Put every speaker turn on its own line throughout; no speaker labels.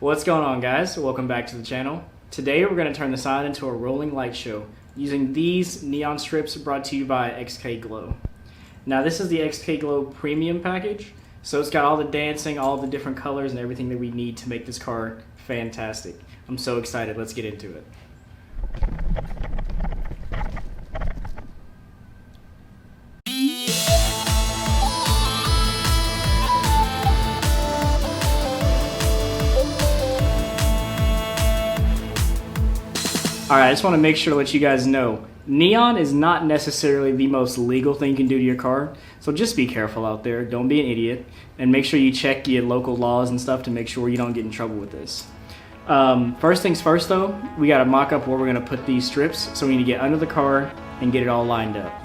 What's going on, guys? Welcome back to the channel. Today we're going to turn the Scion into a rolling light show using these neon strips brought to you by XKGlow. Now this is the XKGlow Premium package, so it's got all the dancing, all the different colors, and everything that we need to make this car fantastic. I'm so excited. Let's get into it. Alright, I just want to make sure to let you guys know, neon is not necessarily the most legal thing you can do to your car, so just be careful out there, don't be an idiot, and make sure you check your local laws and stuff to make sure you don't get in trouble with this. First things first though, we got to mock up where we're going to put these strips, so we need to get under the car and get it all lined up.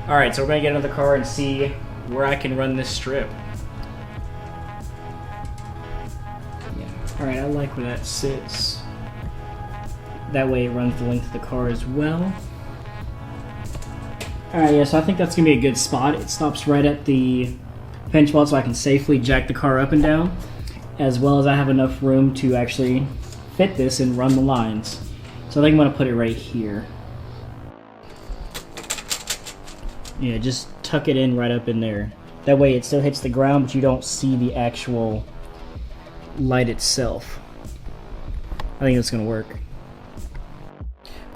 Alright, so we're going to get into the car and see where I can run this strip. Yeah. Alright, I like where that sits. That way it runs the length of the car as well. Alright, yeah, so I think that's going to be a good spot. It stops right at the pinch weld so I can safely jack the car up and down, as well as I have enough room to actually fit this and run the lines. So I think I'm going to put it right here. Yeah, just tuck it in right up in there. That way it still hits the ground, but you don't see the actual light itself. I think that's going to work.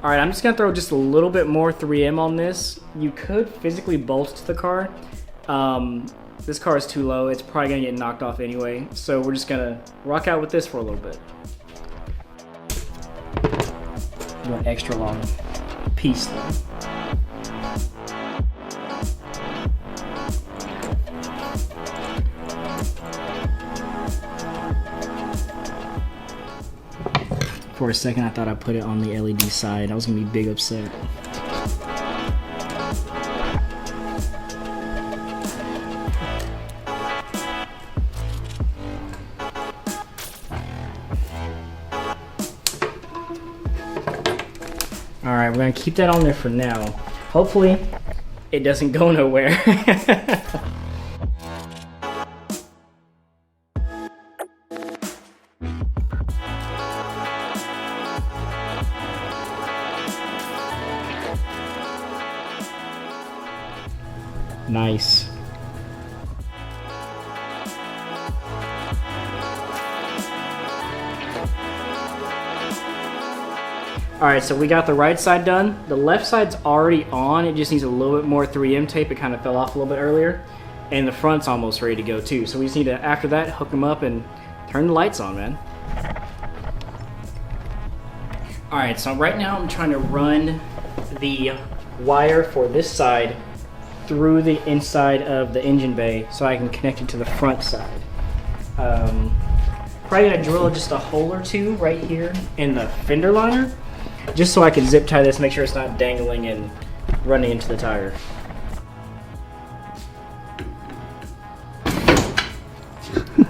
Alright, I'm just going to throw just a little bit more 3M on this. You could physically bolt to the car. This car is too low. It's probably going to get knocked off anyway. So we're just going to rock out with this for a little bit. Do an extra long piece though. For a second, I thought I put it on the LED side. I was gonna be big upset. Alright, we're gonna keep that on there for now. Hopefully, it doesn't go nowhere. Nice. Alright, so we got the right side done. The left side's already on. It just needs a little bit more 3M tape. It kind of fell off a little bit earlier. And the front's almost ready to go too. So we just need to, after that, hook them up and turn the lights on, man. Alright, so right now I'm trying to run the wire for this side through the inside of the engine bay so I can connect it to the front side. Probably gonna drill just a hole or two right here in the fender liner, just so I can zip tie this, make sure it's not dangling and running into the tire.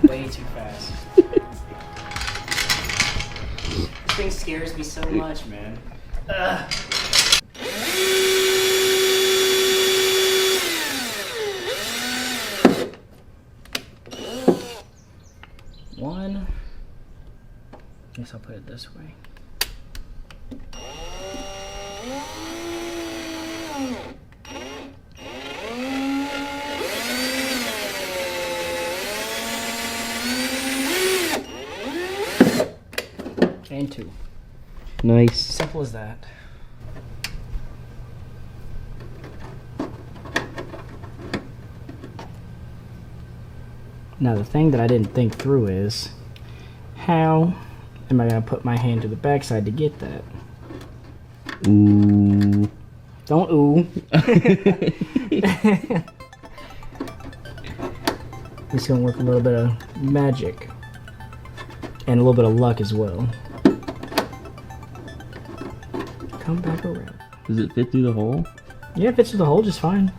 Way too fast. This thing scares me so much, man. Ugh. One. Guess I'll put it this way. And two.
Nice.
Simple as that. Now the thing that I didn't think through is, how am I going to put my hand to the backside to get that?
Ooh.
Don't ooh. It's going to work a little bit of magic. And a little bit of luck as well. Come back around.
Does it fit through the hole?
Yeah, it fits through the hole just fine.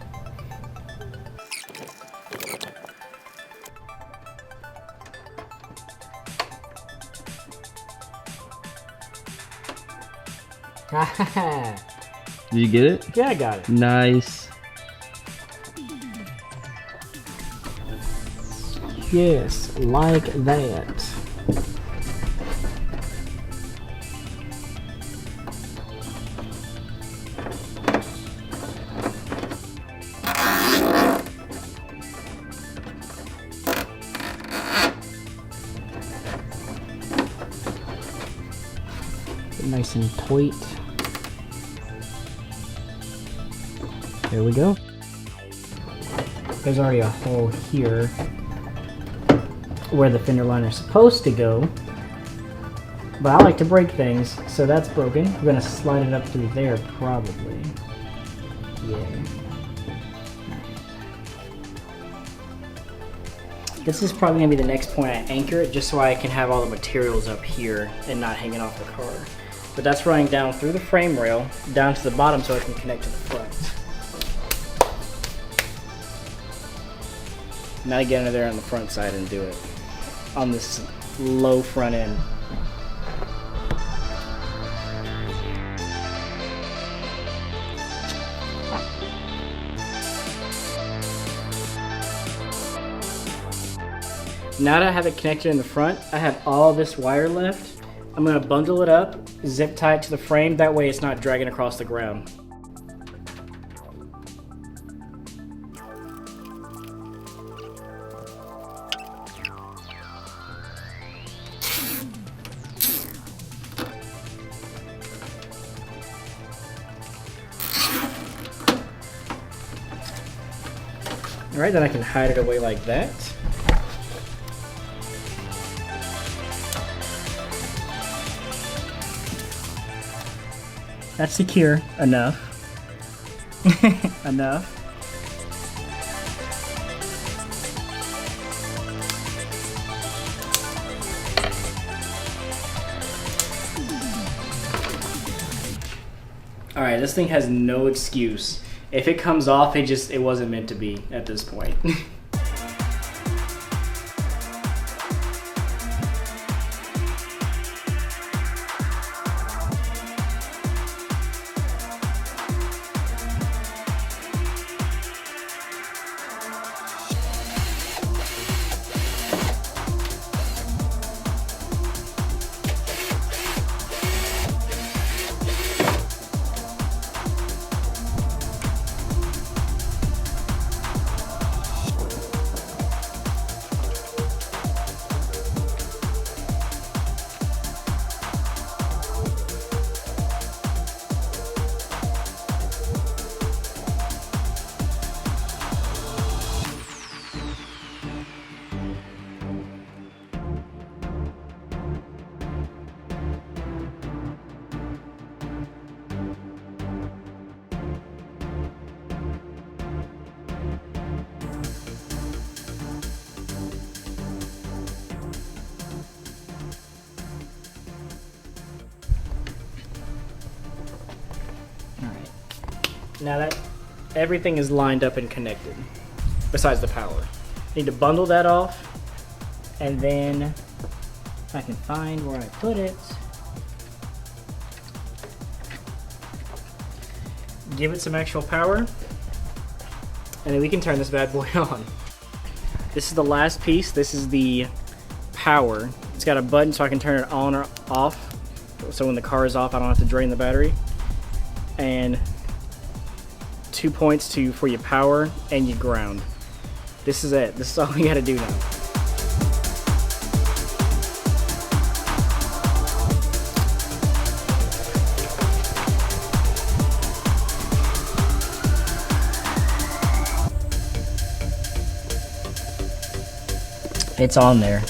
Did you get it?
Yeah, I got it.
Nice.
Yes, like that. Nice and tight. There we go. There's already a hole here where the fender liner is supposed to go, but I like to break things, so that's broken. We're gonna slide it up through there probably. Yeah. This is probably gonna be the next point I anchor it, just so I can have all the materials up here and not hanging off the car. But that's running down through the frame rail, down to the bottom so I can connect to the front. Now I get under there on the front side and do it on this low front end. Now that I have it connected in the front, I have all this wire left. I'm gonna bundle it up, zip tie it to the frame, that way it's not dragging across the ground. Alright, then I can hide it away like that. That's secure enough. Enough. Alright, this thing has no excuse. If it comes off, it wasn't meant to be at this point. Now that everything is lined up and connected, besides the power, need to bundle that off, and then if I can find where I put it, give it some actual power, and then we can turn this bad boy on. This is the last piece. This is the power. It's got a button so I can turn it on or off, so when the car is off I don't have to drain the battery, and 2 points for your power and your ground. This is it. This is all we gotta do now. It's on there.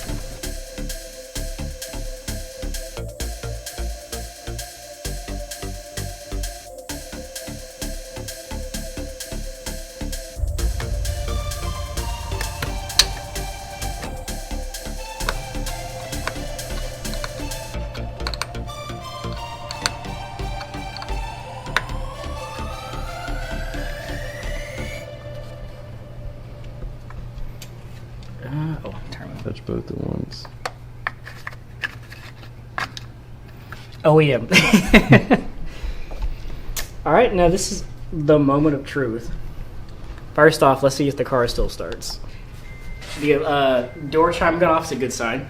Touch both at once.
Oh yeah. All right, now this is the moment of truth. First off, let's see if the car still starts. The door chime going off is a good sign.